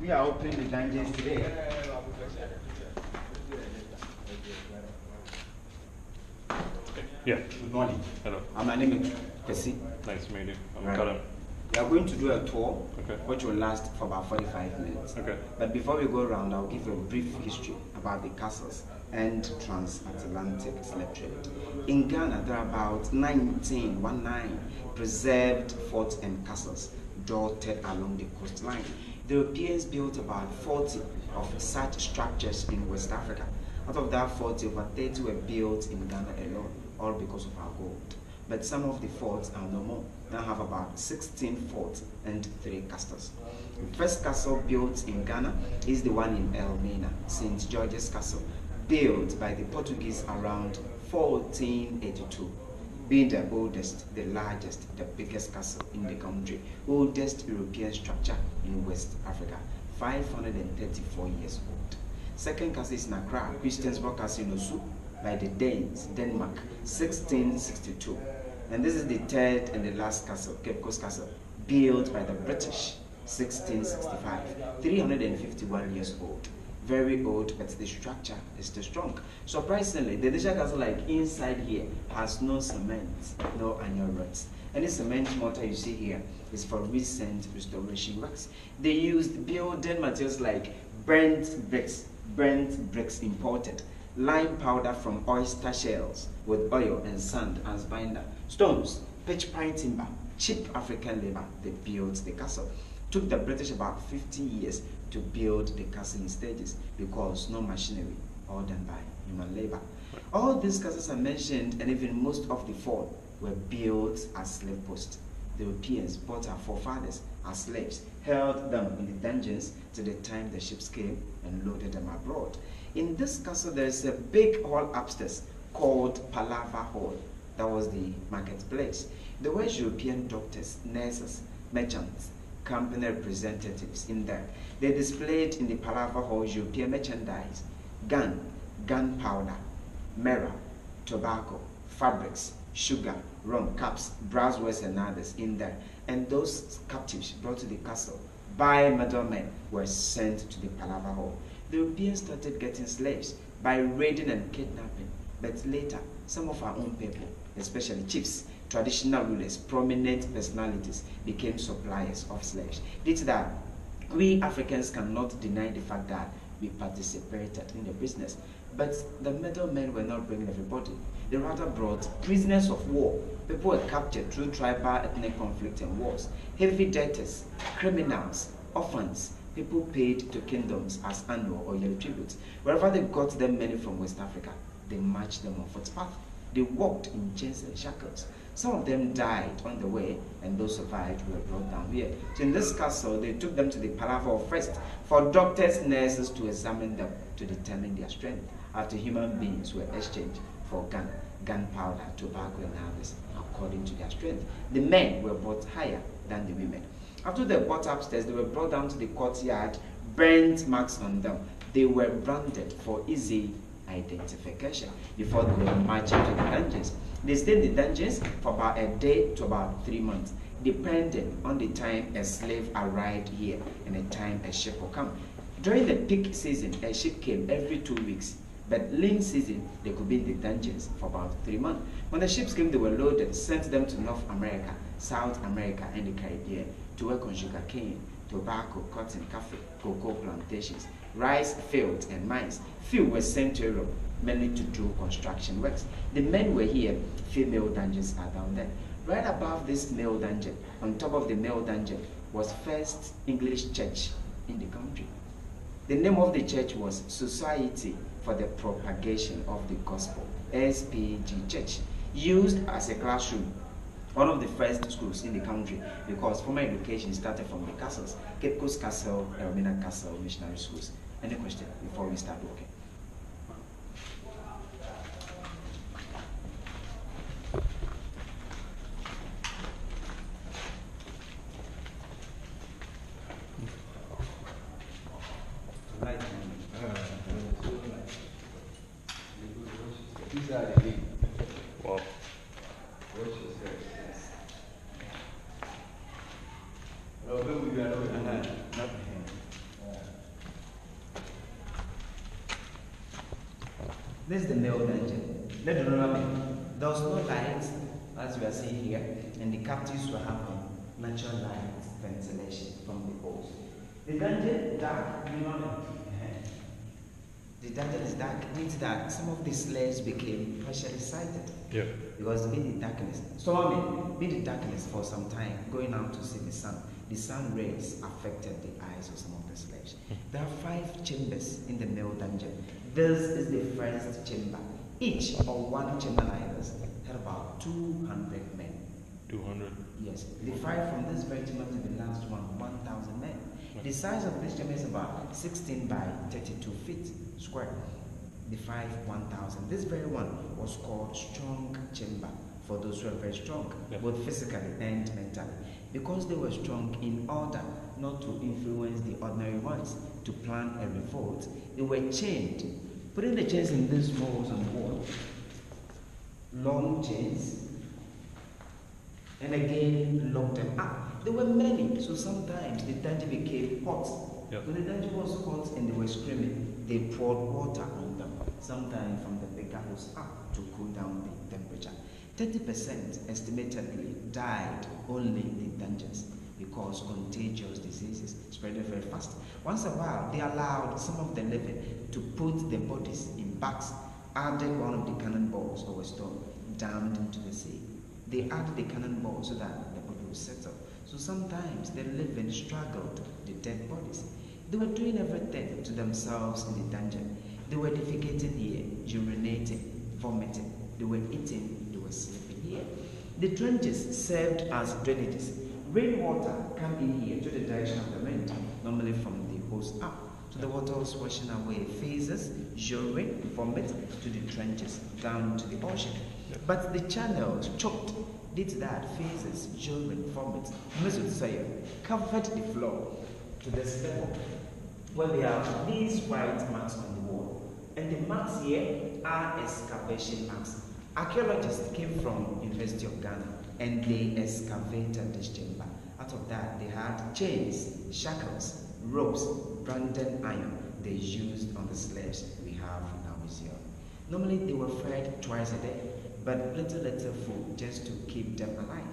We are opening the dungeons today. Yeah. Good morning. Hello. My name is Percy. Nice to meet you. I'm Right. Karan. We are going to do a tour, Okay. which will last for about 45 minutes. Okay. But before we go around, I'll give you a brief history about the castles and transatlantic slave trade. In Ghana, there are about 19 preserved forts and castles dotted along the coastline. The Europeans built about 40 of such structures in West Africa. Out of that 40, over 30 were built in Ghana alone, all because of our gold. But some of the forts are no more. Now have about 16 forts and 3 castles. The first castle built in Ghana is the one in Elmina, St. George's Castle, built by the Portuguese around 1482. Being the oldest, the largest, the biggest castle in the country, oldest European structure in West Africa, 534 years old. Second castle is Accra, Christiansborg Castle in Osu, by the Danes, Denmark, 1662. And this is the third and the last castle, Cape Coast Castle, built by the British, 1665, 351 years old. Very old, but the structure is still strong. Surprisingly, the initial castle, like inside here, has no cement, no annual rods. Any cement mortar you see here is for recent restoration works. They used building materials like burnt bricks imported, lime powder from oyster shells with oil and sand as binder, stones, pitch pine timber, cheap African labor. They built the castle. Took the British about 50 years to build the castle in stages because no machinery, all done by human labor. All these castles are mentioned, and even most of the fort were built as slave posts. The Europeans bought our forefathers as slaves, held them in the dungeons till the time the ships came and loaded them abroad. In this castle, there is a big hall upstairs called Palaver Hall. That was the marketplace. There were European doctors, nurses, merchants, company representatives in there. They displayed in the Palaver Hall European merchandise, gunpowder, mirror, tobacco, fabrics, sugar, rum, caps, brasswares, and others in there. And those captives brought to the castle by middlemen were sent to the Palaver Hall. The Europeans started getting slaves by raiding and kidnapping. But later, some of our own people, especially chiefs, traditional rulers, prominent personalities, became suppliers of slaves. Due to that, we Africans cannot deny the fact that we participated in the business. But the middlemen were not bringing everybody. They rather brought prisoners of war. People were captured through tribal ethnic conflict and wars. Heavy debtors, criminals, orphans, people paid to kingdoms as annual or yearly tributes. Wherever they got them money from West Africa, they marched them on footpath. They walked in chains and shackles. Some of them died on the way, and those survived were brought down here. So in this castle, they took them to the Palaver first for doctors, nurses to examine them to determine their strength. After human beings were exchanged for gunpowder, tobacco, and others, according to their strength. The men were brought higher than the women. After they were brought upstairs, they were brought down to the courtyard, burnt marks on them. They were branded for easy identification before they were marched to the dungeons. They stayed in the dungeons for about a day to about 3 months, depending on the time a slave arrived here and the time a ship will come. During the peak season, a ship came every 2 weeks. But lean season, they could be in the dungeons for about 3 months. When the ships came, they were loaded, sent them to North America, South America, and the Caribbean to work on sugar cane, tobacco, cotton, coffee, cocoa plantations, rice fields, and mines. Few were sent to Europe, mainly to do construction works. The men were here, female dungeons are down there. Right above this male dungeon, on top of the male dungeon, was First English Church in the country. The name of the church was Society for the Propagation of the Gospel, SPG Church, used as a classroom, one of the first schools in the country, because formal education started from the castles, Cape Coast Castle, Elmina Castle, missionary schools. Any question before we start working? Wow. This is the male dungeon. Let the remember, there was no light, as we are seeing here, and the captives were having natural light ventilation from the holes. The dungeon dark, the dungeon is dark, means that some of the slaves became partially sighted. Yeah. Because being the darkness, being the darkness for some time, going out to see the sun rays affected the eyes of some of the slaves. There are 5 chambers in the male dungeon. This is the first chamber. Each or one chamber liners had about 200 men. 200. Yes, the 5 from this very chamber to the last one, 1,000 men. The size of this chamber is about 16 by 32 feet square. The 5, 1,000. This very one was called strong chamber for those who are very strong, both physically and mentally. Because they were strong, in order not to influence the ordinary ones to plan a revolt, they were chained, putting the chains in these holes on the wall, long chains, and again locked them up. There were many, so sometimes the dungeon became hot. When the dungeon was hot and they were screaming, they poured water on them, sometimes from the bigger holes up to cool down the temperature. 30% estimatedly died only in the dungeons because contagious diseases spread very fast. Once a while, they allowed some of the living to put their bodies in bags, added one of the cannonballs or a stone, dammed into the sea. They added the cannonball so that the body would settle. So sometimes the living struggled the dead bodies. They were doing everything to themselves in the dungeon. They were defecating here, urinating, vomiting. They were eating, they were sleeping here. The trenches served as drainages. Rainwater came in here to the direction of the wind, normally from the hose up. So the water was washing away feces, urine, vomit to the trenches, down to the ocean. But the channels choked, did that, feces, urine, vomit, mixed with soil, covered the floor to this level. Well, there are these white marks on the wall. And the marks here are excavation marks. Archaeologists came from University of Ghana and they excavated this chamber. Out of that, they had chains, shackles, ropes, branded iron they used on the slaves we have in our museum. Normally, they were fed twice a day, but little food just to keep them alive.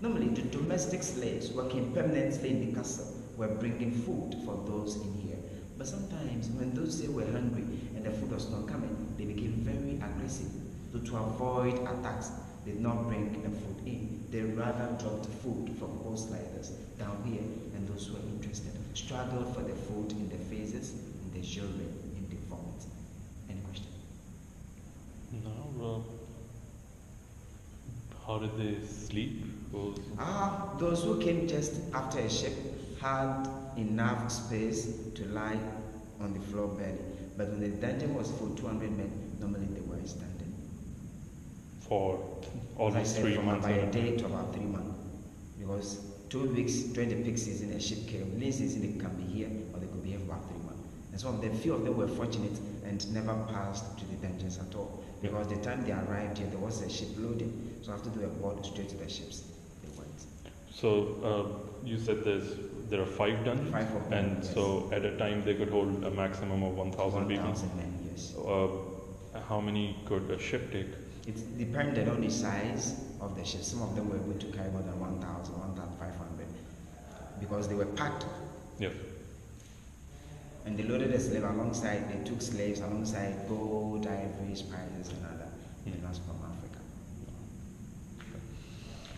Normally, the domestic slaves working permanently in the castle were bringing food for those in here. But sometimes, when those slaves were hungry and the food was not coming, they became very aggressive. So to avoid attacks, they did not bring the food in. They rather dropped food from horse sliders down here, and those who were interested struggled for the food in the faces, in the urine, in the vomit. Any question? No. How did they sleep? Those who came just after a ship had enough space to lie on the floor belly. But when the dungeon was full, 200 men, normally they were standing. For almost 3 months? By a day to about 3 months. Because 2 weeks during the peak season, a ship came. Lean season, they can be here or they could be here for about 3 months. And some of them, few of them were fortunate and never passed to the dungeons at all. Because the time they arrived here, there was a ship loading. So after they were boarded straight to the ships, they went. So you said there are 5 dungeons? 5 of them, and yes. so at a time they could hold a maximum of 1,000 people? 1,000 men, yes. How many could a ship take? It depended on the size of the ship. Some of them were able to carry more than 1,000, 1,500 because they were packed. Yes. And they loaded the slave alongside, they took slaves alongside gold, ivory, spices, and other minerals from Africa.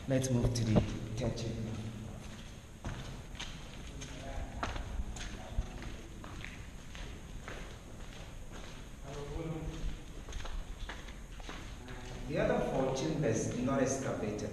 Let's move to the third chamber. The other 4 chambers not excavated.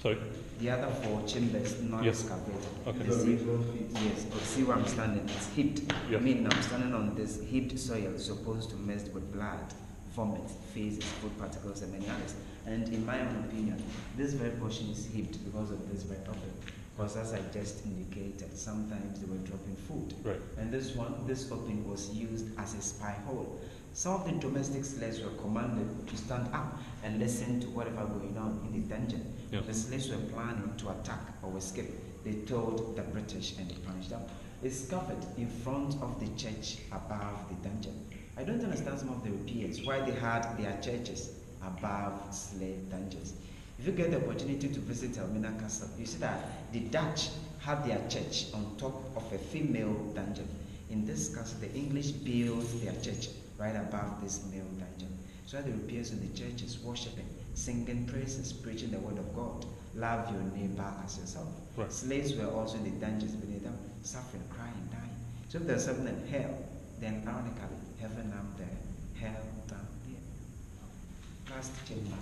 Sorry? The other 4 chambers not excavated. Okay. Yes, but see where I'm standing. It's heaped. Yes. I mean, I'm standing on this heaped soil supposed to mix with blood, vomit, feces, food particles, and many others. And in my own opinion, this very portion is heaped because of this very topic. Because as I just indicated, sometimes they were dropping food. Right. And this opening was used as a spy hole. Some of the domestic slaves were commanded to stand up and listen to whatever going on in the dungeon. Yes. The slaves were planning to attack or escape. They told the British and they punished them. It's covered in front of the church above the dungeon. I don't understand some of the Europeans why they had their churches above slave dungeons. If you get the opportunity to visit Elmina Castle, you see that the Dutch had their church on top of a female dungeon. In this castle, the English built their church right above this male dungeon. So the Europeans in the churches worshiping, singing praises, preaching the word of God. Love your neighbor as yourself. Right. Slaves were also in the dungeons beneath them, suffering, crying, dying. So if there's something in hell, then ironically, heaven up there, hell down here. Last chamber.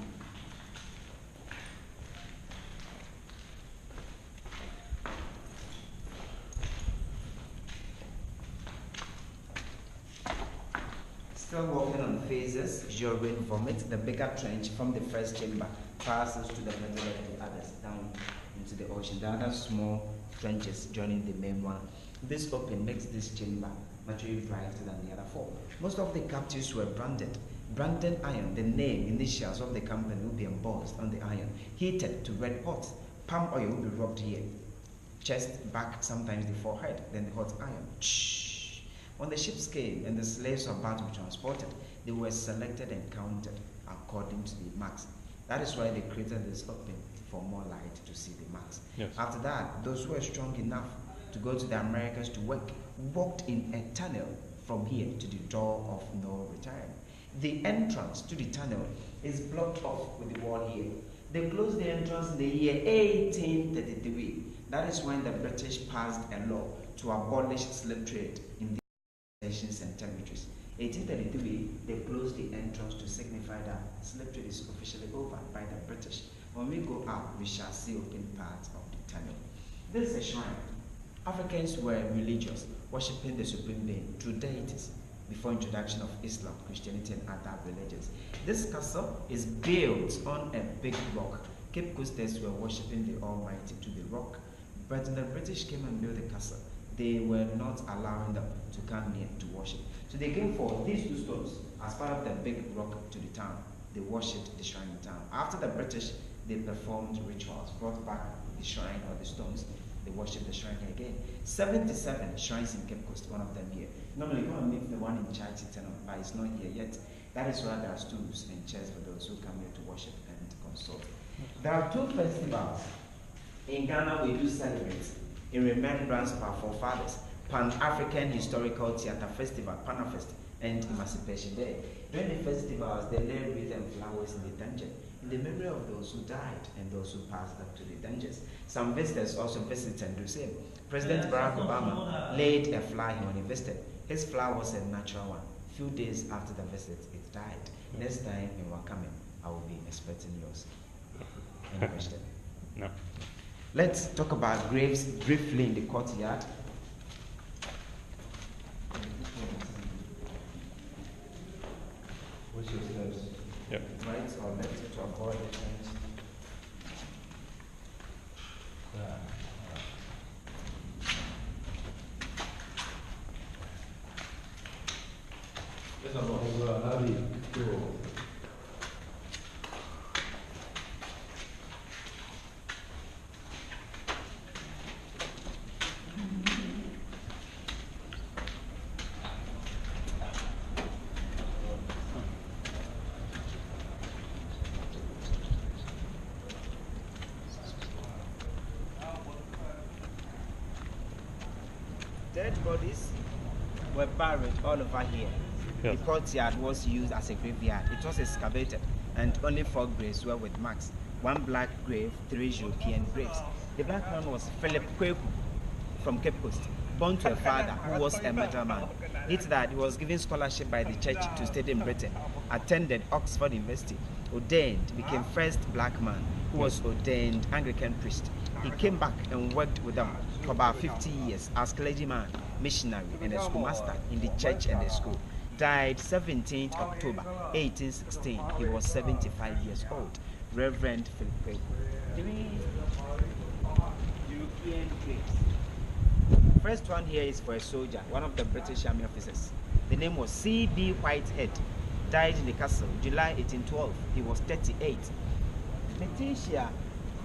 Still walking on phases, urine, vomit, the bigger trench from the first chamber passes to the middle of the others, down into the ocean. The other small trenches joining the main one. This open makes this chamber naturally brighter than the other four. Most of the captives were branded. Branded iron, the name, initials of the company will be embossed on the iron, heated to red hot. Palm oil will be rubbed here, chest, back, sometimes the forehead, then the hot iron. When the ships came and the slaves were about to be transported, they were selected and counted according to the marks. That is why they created this open for more light to see the marks. Yes. After that, those who were strong enough to go to the Americas to work walked in a tunnel from here to the door of no return. The entrance to the tunnel is blocked off with the wall here. They closed the entrance in the year 1833. That is when the British passed a law to abolish slave trade in the nations and territories. 1833, they closed the entrance to signify that slave trade is officially over by the British. When we go out, we shall see open parts of the tunnel. This is a shrine. Africans were religious, worshipping the supreme being through deities before introduction of Islam, Christianity, and other religions. This castle is built on a big rock. Cape Coasters were worshipping the Almighty to the rock, but when the British came and built the castle, they were not allowing them to come near to worship. So they came for these two stones as part of the big rock to the town. They worshipped the shrine in town. After the British, they performed rituals, brought back the shrine or the stones. They worshipped the shrine here again. 77 shrines in Cape Coast, one of them here. Normally, you want to meet the one in Church, but it's not here yet. That is why there are stools and chairs for those who come here to worship and consult. There are two festivals in Ghana we do celebrate in remembrance of our forefathers: Pan-African Historical Theatre Festival, Panafest, and Emancipation Day. During the festivals, they lay wreaths and flowers in the dungeon in the memory of those who died and those who passed up to the dungeons. Some visitors also visit and do the same. President Barack Obama laid a flower when he visited. His flower was a natural one. Few days after the visit, it died. Next time in Wakame, I will be expecting yours. Any question? No. Let's talk about graves briefly in the courtyard. What's your steps? Yep. Right or left to avoid the change? Dead bodies were buried all over here. Yes. The courtyard was used as a graveyard. It was excavated, and only 4 graves were with marks. 1 black grave, 3 European graves. The black man was Philip Kweku from Cape Coast, born to a father who was a middleman. Due to that, he was given scholarship by the church to study in Britain, attended Oxford University, ordained, became first black man who was ordained Anglican priest. He came back and worked with them for about 50 years as clergyman, missionary, and a schoolmaster in the church and the school. Died 17th October 1816. He was 75 years old. Reverend Philip Kweku. 3 European graves. First one here is for a soldier, one of the British Army officers. The name was C.B. Whitehead. Died in the castle, July 1812. He was 38. Letitia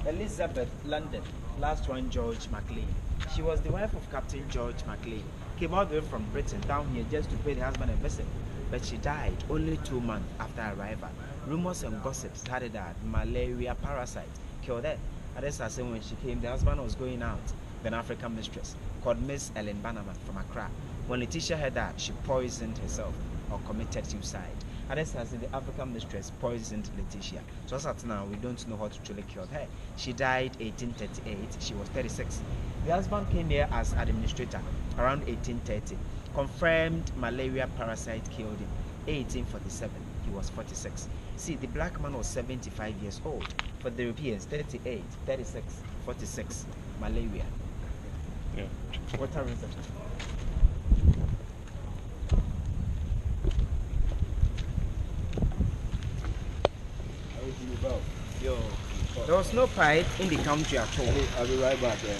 Elizabeth London, last one George Mclean. She was the wife of Captain George Mclean. Came all the way from Britain down here just to pay the husband a visit. but she died only 2 months after arrival. Rumors and gossips had it that malaria parasite killed her. Others are saying when she came, the husband was going out with an African mistress called Miss Ellen Bannerman from Accra. When Letitia heard that, she poisoned herself or committed suicide. Others are saying the African mistress poisoned Letitia. So as at now, we don't know what truly killed her. She died 1838. She was 36. The husband came here as administrator around 1830. Confirmed malaria parasite killed him. 1847, he was 46. See, the black man was 75 years old. For the Europeans, 38, 36, 46, malaria. Yeah. Water reserve. Yo, there was no pride in the country at all. I'll be right back there.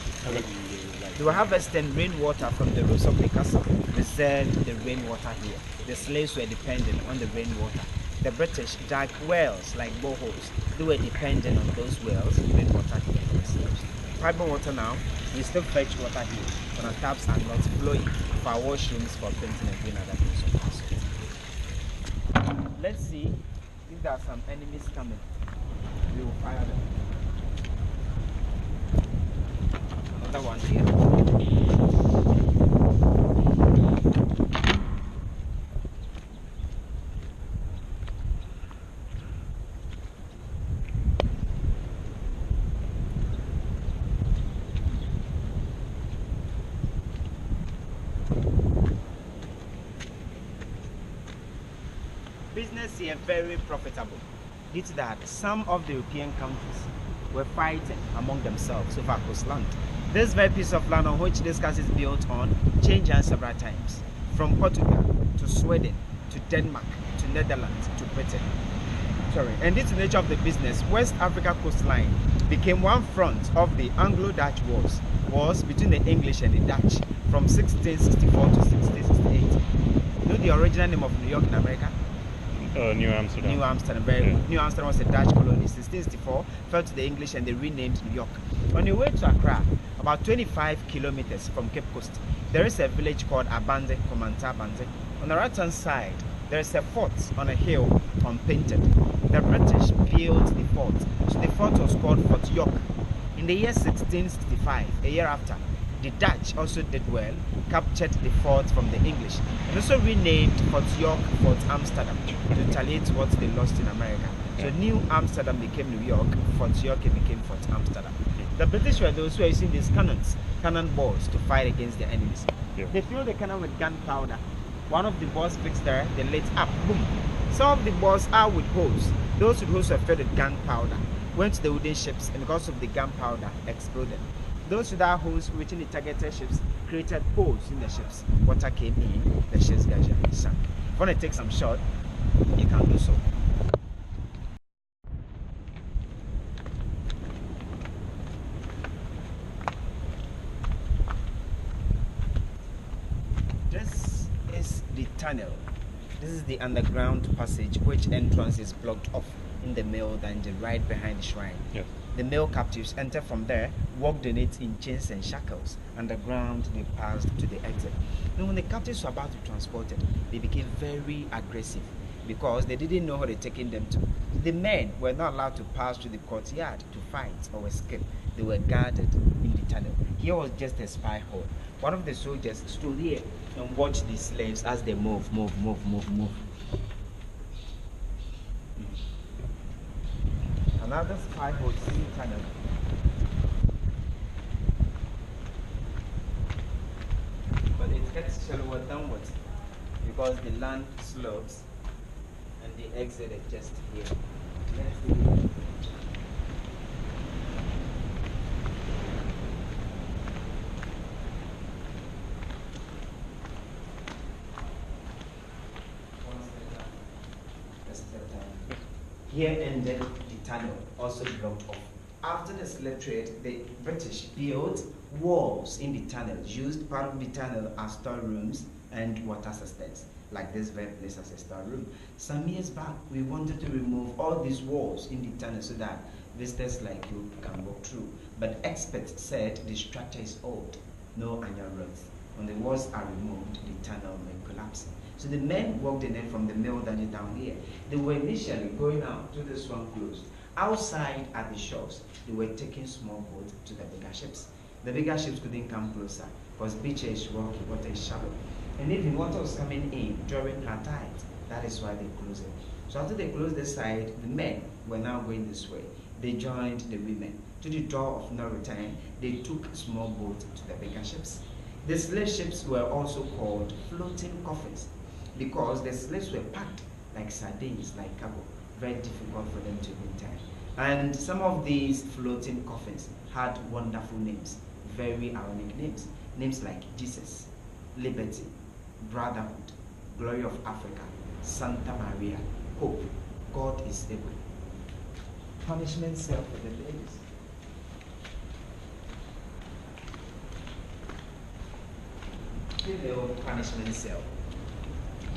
They were harvesting rainwater from the roofs of the castle, reserved the rainwater here. The slaves were dependent on the rainwater. The British dug wells like boreholes. They were dependent on those wells, rainwater here for the slaves. Fiber water now, we still fetch water here, but our taps are not flowing for our washrooms, for painting and doing other things of the sort. Let's see if there are some enemies coming. We will fire them. Another one here. Business here very profitable. Due to that, some of the European countries were fighting among themselves over coastland. This very piece of land on which this castle is built on changed hands several times, from Portugal to Sweden to Denmark to Netherlands to Britain. And due to the nature of the business, West Africa coastline became one front of the Anglo-Dutch wars between the English and the Dutch from 1664 to 1668. You know the original name of New York in America? New Amsterdam. New Amsterdam, very good. New Amsterdam was a Dutch colony. 1664 fell to the English and they renamed New York. On your way to Accra, about 25 kilometers from Cape Coast, there is a village called Abande, Komanta Abande. On the right hand side, there is a fort on a hill, unpainted. The British built the fort. So the fort was called Fort York. In the year 1665, a year after, the Dutch also did well, captured the fort from the English, and also renamed Fort York Fort Amsterdam to retaliate what they lost in America. So New Amsterdam became New York, Fort York became Fort Amsterdam. The British were those who were using these cannonballs to fight against their enemies. They filled the cannon with gunpowder. One of the balls fixed there, they lit up, boom. Some of the balls are with holes. Those with holes were filled with gunpowder, went to the wooden ships, and because of the gunpowder, exploded. Those without holes reaching the targeted ships created holes in the ships. Water came in, the ships gradually sank. If you want to take some shot, you can do so. This is the tunnel. This is the underground passage, which entrance is blocked off in the male dungeon right behind the shrine. Yes. The male captives enter from there, walked in it in chains and shackles. Underground, they passed to the exit. And when the captives were about to be transported, they became very aggressive because they didn't know where they're taking them to. The men were not allowed to pass through the courtyard to fight or escape. They were guarded in the tunnel. Here was just a spy hole. One of the soldiers stood here and watched the slaves as they move. Another spy hole in the tunnel. But it gets shallower downwards because the land slopes and the exit is just here. Let's see. Here ended the tunnel, also blocked off. After the slave trade, the British built walls in the tunnel, used part of the tunnel as storerooms and water systems, like this very place as a storeroom. Some years back, we wanted to remove all these walls in the tunnel so that visitors like you can walk through. But experts said the structure is old, no annual roots. When the walls are removed, the tunnel may collapse. So the men walked in it from the mill that is down here. They were initially going out to this one closed. Outside at the shores, they were taking small boats to the bigger ships. The bigger ships couldn't come closer because beach is rocky, water is shallow. And even water was coming in during her tide. That is why they closed it. So after they closed this side, the men were now going this way. They joined the women. To the door of no return, they took small boats to the bigger ships. The slave ships were also called floating coffins because the slaves were packed like sardines, like cargo. Very difficult for them to even turn. And some of these floating coffins had wonderful names, very ironic names. Names like Jesus, Liberty, Brotherhood, Glory of Africa, Santa Maria, Hope, God is able. Punishment cell for the ladies. Female punishment cell.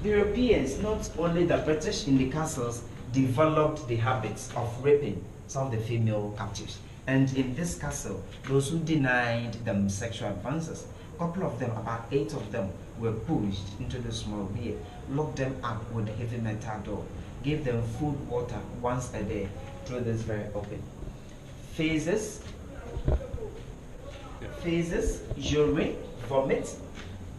The Europeans, not only the British in the castles, developed the habits of raping some of the female captives. And in this castle, those who denied them sexual advances, a couple of them, about 8 of them, were pushed into the small beer, locked them up with a heavy metal door, gave them food, water once a day through this very open. Phases, urine, vomit,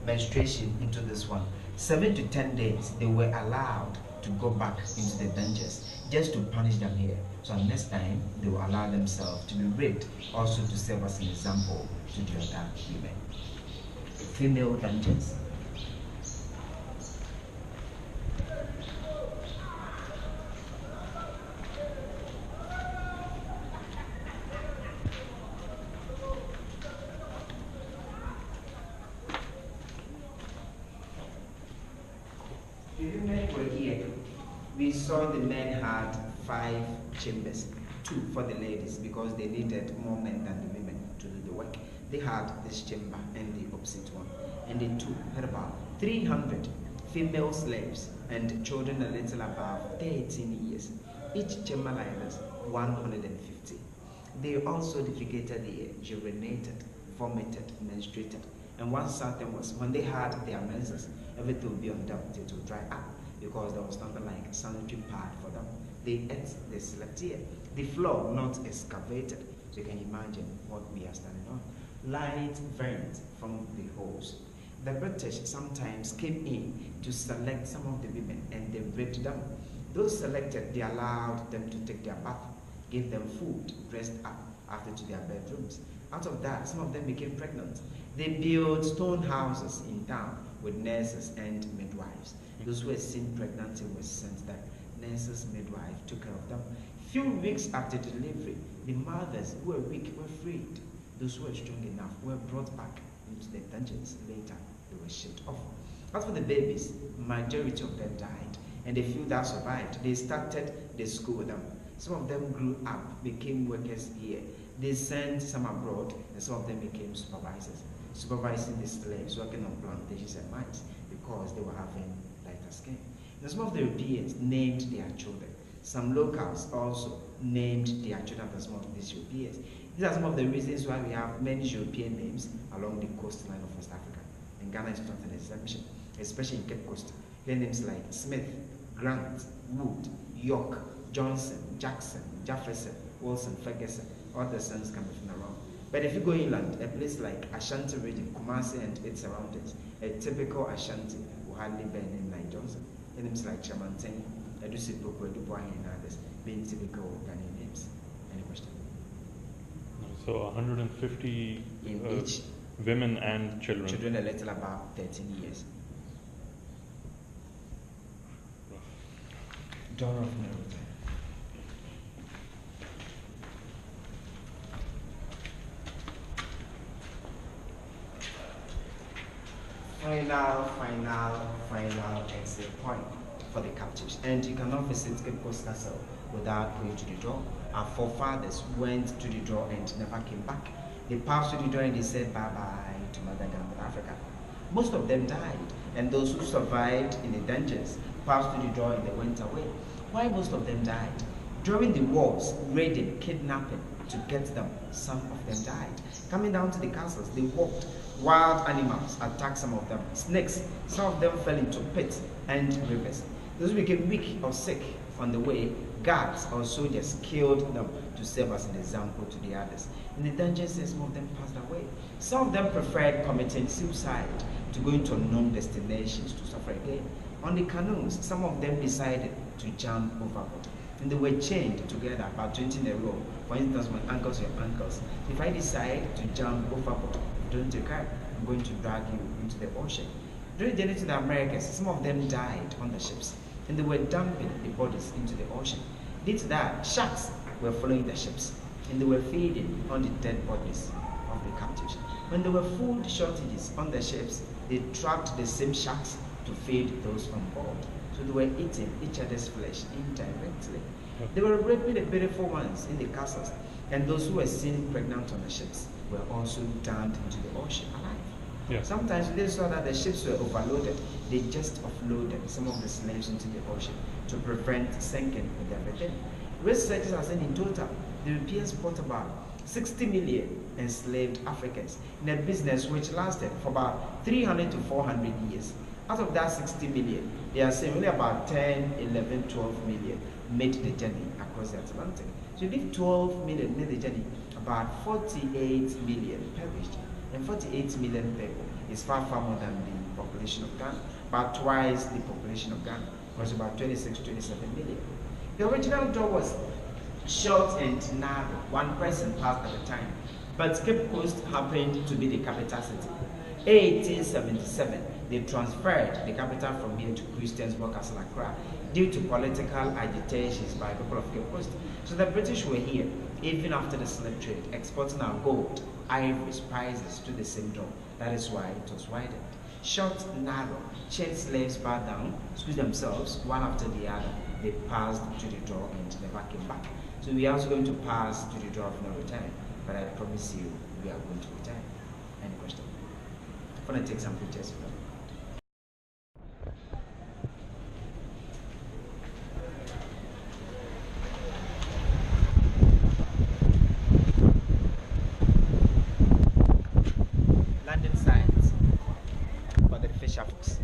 menstruation into this one. 7 to 10 days, they were allowed to go back into the dungeons just to punish them here. So next time, they will allow themselves to be raped, also to serve as an example to the other women. Female dungeons. We saw the men had 5 chambers, 2 for the ladies because they needed more men than the women to do the work. They had this chamber and the opposite one. And the 2 had about 300 female slaves and children a little above 13 years. Each chamber like this, 150. They also defecated the air, urinated, vomited, menstruated. And one sad thing was when they had their menses, everything would be on them until it would dry up, because there was nothing like sanitary pad for them. They ate, they slept here. The floor not excavated, so you can imagine what we are standing on. Light vent from the holes. The British sometimes came in to select some of the women and they raped them. Those selected, they allowed them to take their bath, gave them food, dressed up after to their bedrooms. Out of that, some of them became pregnant. They built stone houses in town with nurses and midwives. Those who were seen pregnant were sent there. Nurses, midwife took care of them. Few weeks after delivery, the mothers who were weak were freed. Those who were strong enough were brought back into the dungeons. Later, they were shipped off. As for the babies, majority of them died, and the few that survived, they started the school with them. Some of them grew up, became workers here. They sent some abroad, and some of them became supervisors, supervising the slaves working on plantations and mines because they were having lighter skin. And some of the Europeans named their children. Some locals also named their children after some of these Europeans. These are some of the reasons why we have many European names along the coastline of West Africa. And Ghana is not an exception, especially in Cape Coast. There are names like Smith, Grant, Wood, York, Johnson, Jackson, Jefferson, Wilson, Ferguson. All the sons come from around. But if you go inland, a place like Ashanti region, Kumasi and its surroundings, a typical Ashanti will hardly bear a name like Johnson. Names like Chamantin, Edusipoko, Dubois, and others being typical Ghanaian names. Any question? So 150 in each. Women and children. Children a little about 13 years. Door of no return. Final exit point for the captives. And you cannot visit Cape Coast Castle without going to the door. Our forefathers went to the door and never came back. They passed to the door and they said bye-bye to Mother Gambia, Africa. Most of them died, and those who survived in the dungeons passed to the door and they went away. Why most of them died? During the wars, raiding, kidnapping, to get them. Some of them died. Coming down to the castles, they walked. Wild animals attacked some of them. Snakes, some of them fell into pits and rivers. Those who became weak or sick on the way, guards or soldiers killed them to serve as an example to the others. In the dungeons, some of them passed away. Some of them preferred committing suicide to going to unknown destinations to suffer again. On the canoes, some of them decided to jump overboard. And they were chained together, about 20 in a row. For instance, my uncles, your uncles. If I decide to jump overboard, don't take care, I'm going to drag you into the ocean. During the journey to the Americas, some of them died on the ships, and they were dumping the bodies into the ocean. Due to that, sharks were following the ships, and they were feeding on the dead bodies of the captives. When there were food shortages on the ships, they trapped the same sharks to feed those on board. So they were eating each other's flesh indirectly. They were raping the beautiful ones in the castles, and those who were seen pregnant on the ships were also dumped into the ocean alive. Yeah. Sometimes they saw that the ships were overloaded. They just offloaded some of the slaves into the ocean to prevent sinking with everything. Researchers are saying in total, the Europeans bought about 60 million enslaved Africans in a business which lasted for about 300 to 400 years. Out of that 60 million, they are saying only about 10, 11, 12 million made the journey across the Atlantic. So if 12 million made the journey, about 48 million perished. And 48 million people is far, far more than the population of Ghana. About twice the population of Ghana was about 26, 27 million. The original door was short and narrow. One person passed at a time. But Cape Coast happened to be the capital city. 1877, they transferred the capital from here to Christiansburg, Castle Accra, due to political agitations by people of Cape Coast. So the British were here, even after the slave trade, exporting our gold, ivory, spices to the same door. That is why it was widened. Short, narrow, chained slaves bowed down, squeezed themselves one after the other. They passed to the door and never came back. So we are also going to pass to the door of no return, but I promise you, we are going to return. Any question? I'm going to take some pictures for them. Landing sites for the fisher folks.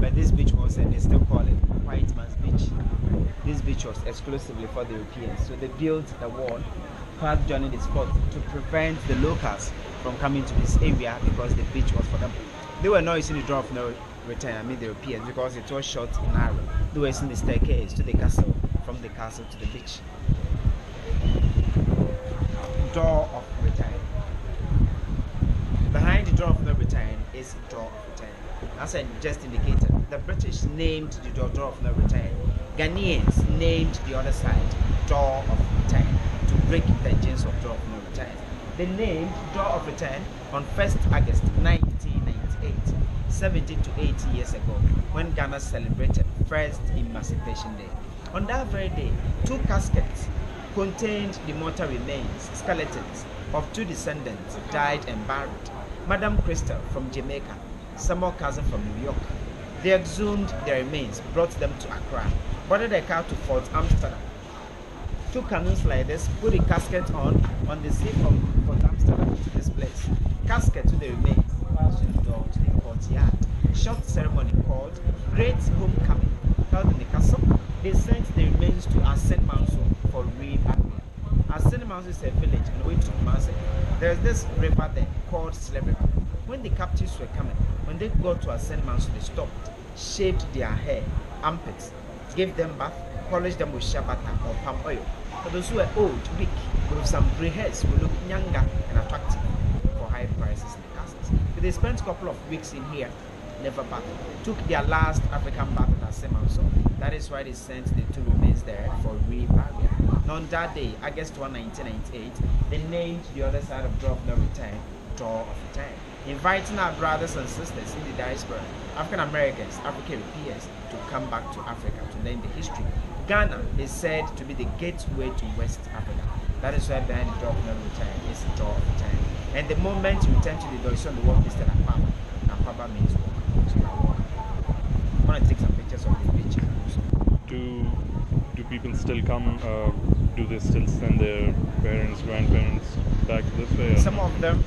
But this beach was, and they still call it White Man's Beach. This beach was exclusively for the Europeans. So they built a wall past joining the spot to prevent the locals from coming to this area because the beach was for them. They were not using the door of no return, the Europeans, because it was short and narrow. They were using the staircase to the castle, from the castle to the beach. Door of return. Behind the door of no return is door of return. As I just indicated, the British named the door of no return. Ghanaians named the other side door of return to break the chains of door of no return. They named door of return on 1st August 1998, 70 to 80 years ago, when Ghana celebrated first Emancipation Day. On that very day, 2 caskets contained the mortal remains, skeletons of 2 descendants died and buried. Madam Crystal from Jamaica, Samuel Cousin from New York. They exhumed their remains, brought them to Accra, boarded a car to Fort Amsterdam. 2 canoes like this, put the casket on the sea from Fort Amsterdam to this place. Casket to the remains, passed through the door to the courtyard. Short ceremony called Great Homecoming held in the castle. They sent the remains to Asen Manso for reburial. Asen Manso is a village on the way to Kumasi. There is this river there called Slave River. When the captives were coming, when they got to Asen Manso, they stopped, shaved their hair, armpits, gave them bath, polished them with shabata or palm oil. For those who were old, weak, with some grey hairs, who looked younger and attractive for high prices in the castles. So they spent a couple of weeks in here, never back. Took their last African bath at Asen Manso. That is why they sent the 2 remains there for reburial. And on that day, August 1, 1998, they named the other side of Door of No Return, Door of Return, inviting our brothers and sisters in the diaspora, African Americans, African Europeans, to come back to Africa to learn the history. Ghana is said to be the gateway to West Africa. That is why behind the Door of No Return is the Door of Return. And the moment you return to the door, you see on the wall listed Akpaba. Akpaba means walk. So you are walking. I want to take some pictures of the beach. Do people still come do they still send their parents, grandparents back this way? Or Some not? of them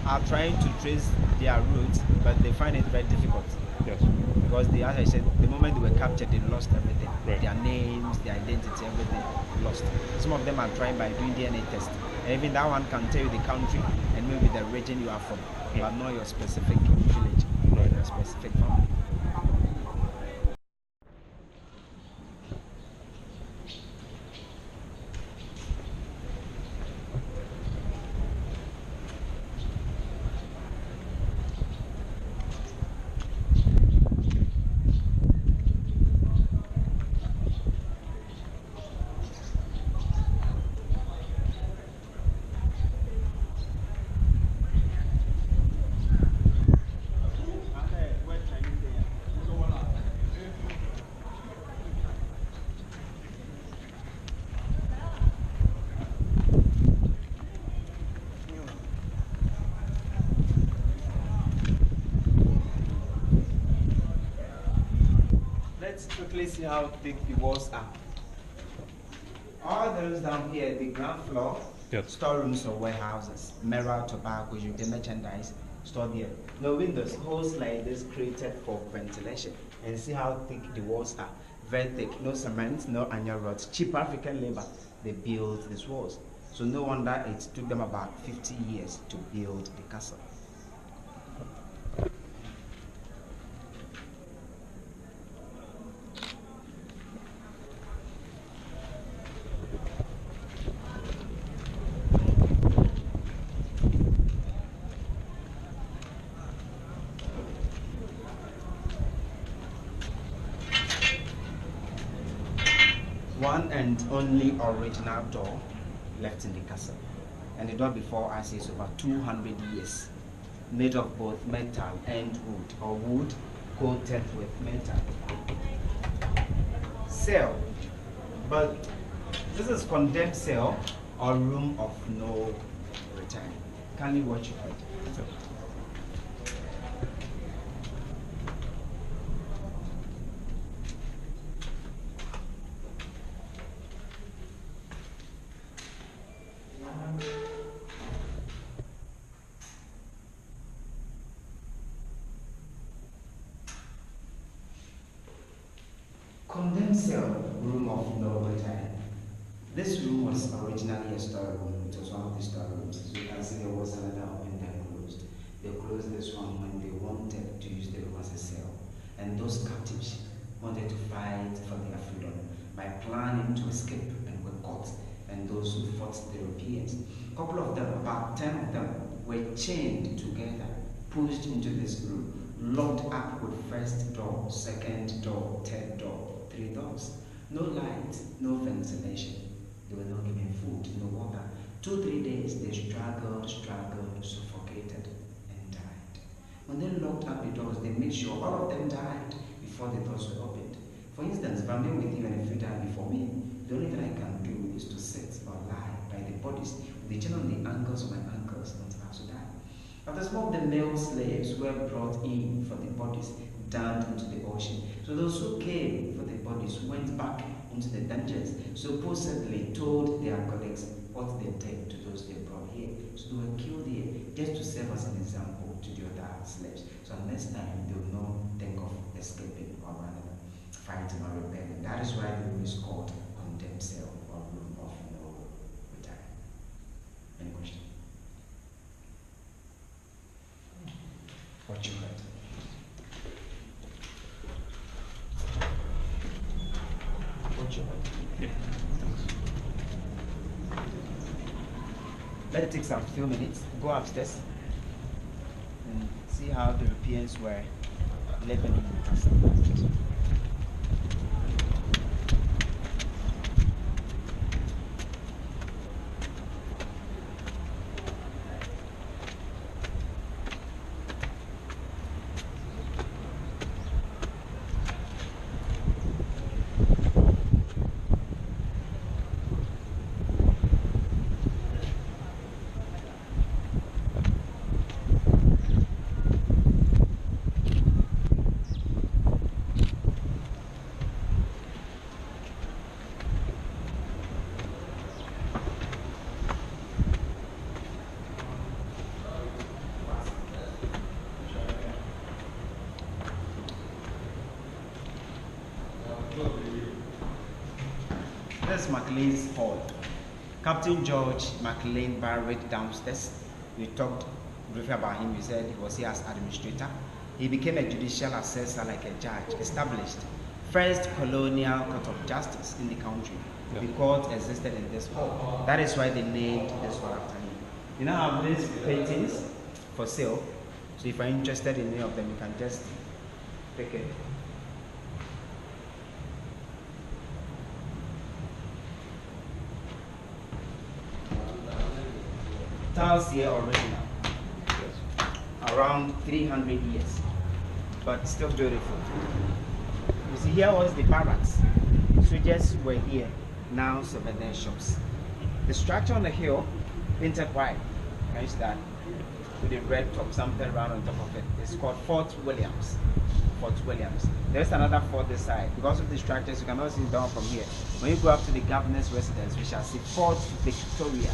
are trying to trace their roots, but they find it very difficult. Yes. Because they, as I said, the moment they were captured, they lost everything. Right. Their names, their identity, everything lost. Some of them are trying by doing DNA test. And even that one can tell you the country and maybe the region you are from, but not your specific village, Right. your specific family. Let's quickly see how thick the walls are. All those down here, the ground floor, Yes. storerooms or warehouses, mirror, tobacco, you can merchandise, stored here. No windows, holes like this created for ventilation. And see how thick the walls are. Very thick, no cement, no iron rods. Cheap African labor, they built these walls. So no wonder it took them about 50 years to build the castle. One and only original door left in the castle. And the door before us is over 200 years, made of both metal and wood, or wood coated with metal. Cell, but this is condemned cell or room of no return. Kindly watch your head. Condemned cell, room of no return. This room was originally a storeroom. It was one of the storerooms. As you can see, there was another open then closed. They closed this one when they wanted to use the room as a cell. And those captives wanted to fight for their freedom by planning to escape and were caught. And those who fought the Europeans, a couple of them, about 10 of them, were chained together, pushed into this room, locked up with first door, second door, third door, 3 doors. No light, no ventilation. They were not given food, no water. 2-3 days they struggled, suffocated, and died. When they locked up the doors, they made sure all of them died before the doors were opened. For instance, if I'm here with you and if you die before me, the only thing I can do is to sit or lie by the bodies with the chain on the ankles of my ankles until I also die. After some of the male slaves were brought in for the bodies, dumped into the ocean. So those who came for the bodies went back into the dungeons, supposedly told their colleagues what they did to those they brought here. So they were killed here just to serve as an example to the other slaves. So next time they will not think of escaping or rather fighting or rebelling. That is why the room is called condemned cell or room of no return. Any question? What you heard? What you heard? Yeah. Let it take some few minutes. Go upstairs and see how the Europeans were living in the castle. This is Mclean's hall. Captain George Mclean buried downstairs. We talked briefly about him. We said he was here as administrator. He became a judicial assessor, like a judge, established first colonial court of justice in the country. Yeah. The court existed in this hall. That is why they named this hall after him. You now have these paintings for sale. So if you're interested in any of them, you can just pick it. Tiles here original, around 300 years, but still beautiful. You see, here was the barracks. Soldiers were here, now souvenir shops. The structure on the hill, painted white, can you see that? With the red top, something around on top of it. It's called Fort Williams. Fort Williams. There's another fort this side. Because of the structures, you cannot see it down from here. When you go up to the governor's residence, we shall see Fort Victoria.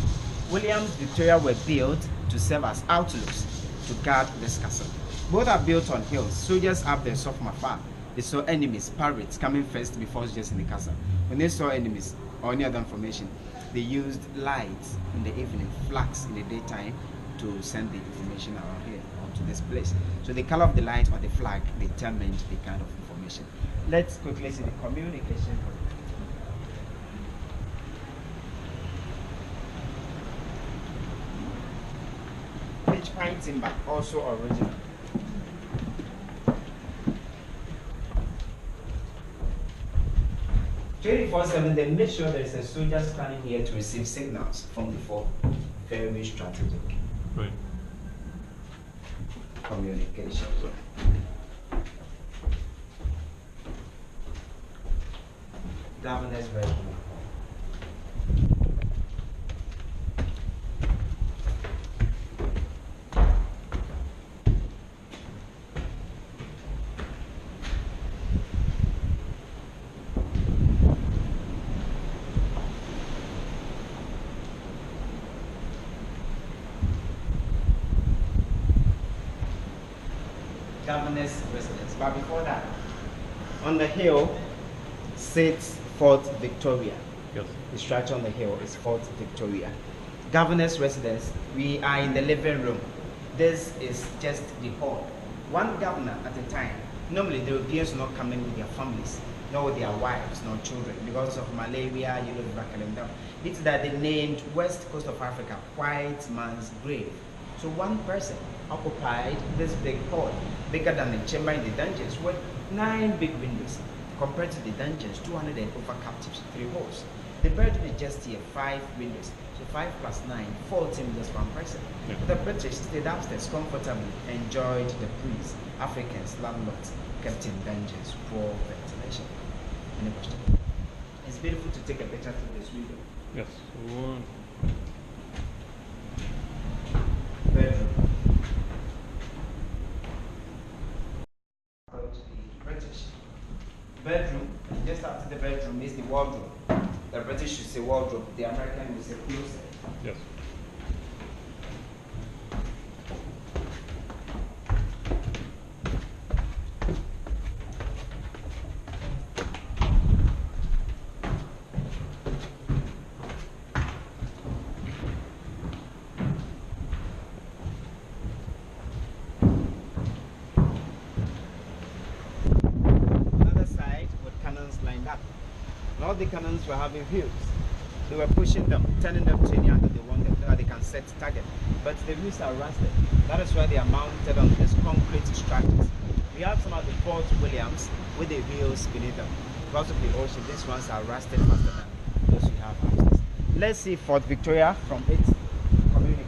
Williams Victoria were built to serve as outlooks to guard this castle. Both are built on hills. Soldiers have their soft mafar. They saw enemies, pirates coming first before soldiers in the castle. When they saw enemies or any other information, they used lights in the evening, flags in the daytime to send the information around here onto this place. So the color of the light or the flag determined the kind of information. Let's quickly see the communication. Pine timber, also original. They make sure there is a soldier standing here to receive signals from the fort. Very strategic. Right. Communication. Governor's bedroom. Governor's residence. But before that, on the hill sits Fort Victoria. Yes. The structure on the hill is Fort Victoria. Governor's residence, we are in the living room. This is just the hall. One governor at a time. Normally the Europeans will not come in with their families, nor with their wives, nor children, because of malaria, yellow fever killing them. It's that they named West Coast of Africa White Man's Grave. So one person occupied this big hall, bigger than the chamber in the dungeons, with 9 big windows. Compared to the dungeons, 200 and over captives, 3 halls. The bedroom is just here, 5 windows. So 5 plus 9, 14 windows for one person. Yeah. The British stayed upstairs comfortably, enjoyed the breeze. Africans, landlords, kept in dungeons, poor ventilation. Any question? It's beautiful to take a picture through this window. Yes. One. Bedroom. Go to the British. Bedroom, just after the bedroom is the wardrobe. The British should say wardrobe, the American will say closet. Yes. All the cannons were having views. They were pushing them, turning them to any angle they wanted, so they can set target. But the views are rusted. That is why they are mounted on these concrete structures. We have some of the Fort Williams with the wheels beneath them. Because of the ocean, these ones are rusted faster than those we have upstairs. Let's see Fort Victoria from its communication.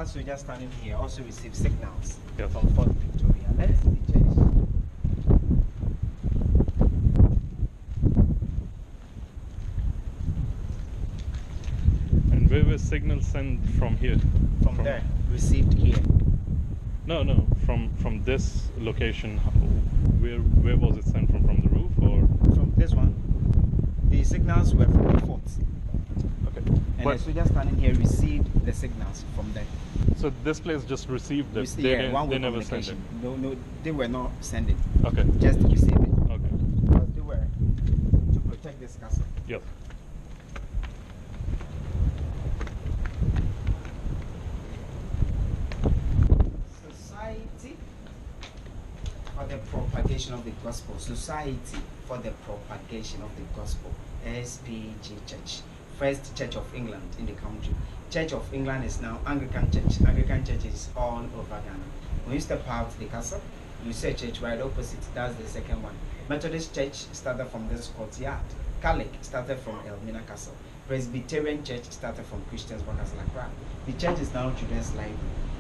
one soldier standing here also received signals Yes. from Fort Victoria. Let's see the church. And where were signals sent from here? From there, received here. No, from this location. Where was it sent from? From the roof or? From this one, the signals were from the fort. Okay. And But- the soldier standing here received the signals from there. So this place just received them. Yeah, one-way They never sent communication. it. No, they were not sending. Okay. Just receiving. Okay. Because they were to protect this castle. Yes. Society for the propagation of the gospel. Society for the propagation of the gospel. SPG Church. First Church of England in the country. Church of England is now Anglican Church. Anglican Church is all over Ghana. When you step out the castle, you see a church right opposite. That's the second one. Methodist Church started from this courtyard. Catholic started from Elmina Castle. Presbyterian Church started from Christians Castle Accra. The church is now Children's Library,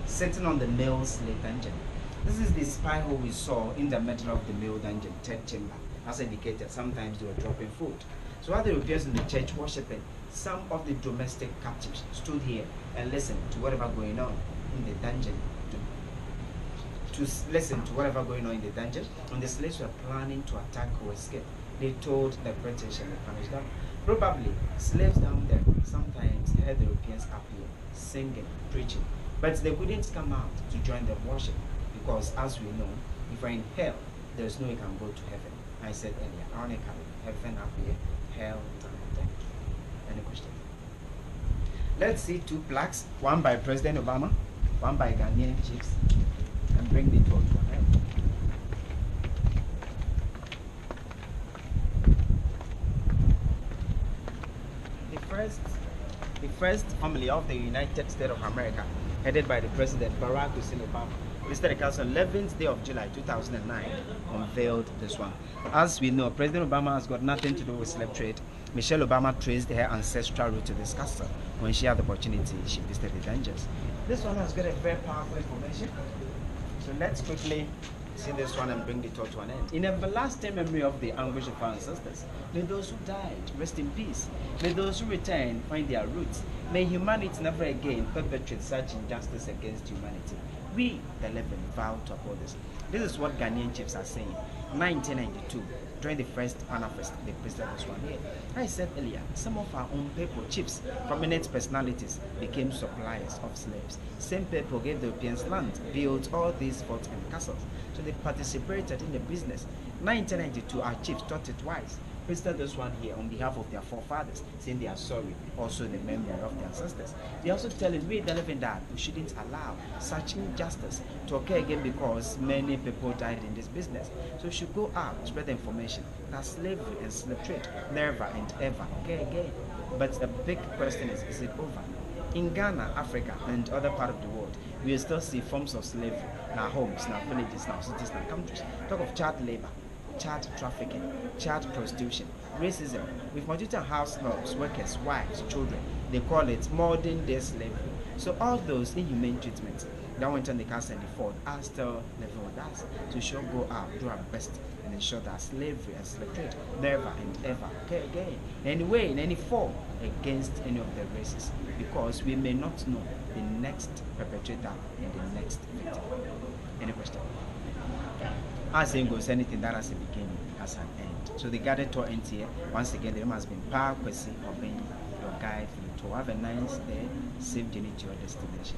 sitting on the male slave dungeon. This is the spy hole we saw in the middle of the male dungeon, third chamber. As indicated, sometimes they were dropping food. So while the Europeans in the church worshipping, some of the domestic captives stood here and listened to whatever going on in the dungeon. To listen to whatever going on in the dungeon. When the slaves were planning to attack or escape, they told the British and they punished them. Probably slaves down there sometimes heard the Europeans up here singing, preaching, but they couldn't come out to join the worship because, as we know, if you're in hell, there's no way you can go to heaven. I said earlier, ironically, heaven up here, hell down there. Any question? Let's see two plaques, one by President Obama, one by Ghanaian chiefs, and bring the tour to an end. The first family of the United States of America, headed by the President Barack Hussein Obama, visited the council 11th day of July 2009, unveiled this one. As we know, President Obama has got nothing to do with slave trade. Michelle Obama traced her ancestral route to this castle. When she had the opportunity, she visited the dungeons. This one has got a very powerful information. So let's quickly see this one and bring the talk to an end. In everlasting memory of the anguish of our ancestors, may those who died rest in peace. May those who return find their roots. May humanity never again perpetrate such injustice against humanity. We, the living, vow to uphold this. This is what Ghanaian chiefs are saying. 1992, during the first Panafest, they presented this one here. I said earlier, some of our own people, chiefs, prominent personalities, became suppliers of slaves. Same people gave the Europeans land, built all these forts and castles. So they participated in the business. 1992, our chiefs thought it wise. Presented this one here on behalf of their forefathers, saying they are sorry, also the memory of their ancestors. They also telling we, the living, that we shouldn't allow such injustice to occur again because many people died in this business. So we should go out, spread the information that slavery and slave trade never and ever occur again. But the big question is it over? In Ghana, Africa, and other part of the world, we will still see forms of slavery in our homes, in our villages, in our cities, in our countries. Talk of child labor, child trafficking, child prostitution, racism. With multitude of house helps, workers, wives, children, they call it modern day slavery. So all those inhumane treatments that went on the castle and the fort are still living with us. So we should go out, do our best, and ensure that slavery and slave trade never and ever occur again, in any way, in any form, against any of the races, because we may not know the next perpetrator and the next victim. Any question? As saying goes, anything that has a beginning has an end. So the guided tour ends here. Once again, the name has been Power Kwesi or being your guide for the tour. Have a nice day, safe journey to your destination.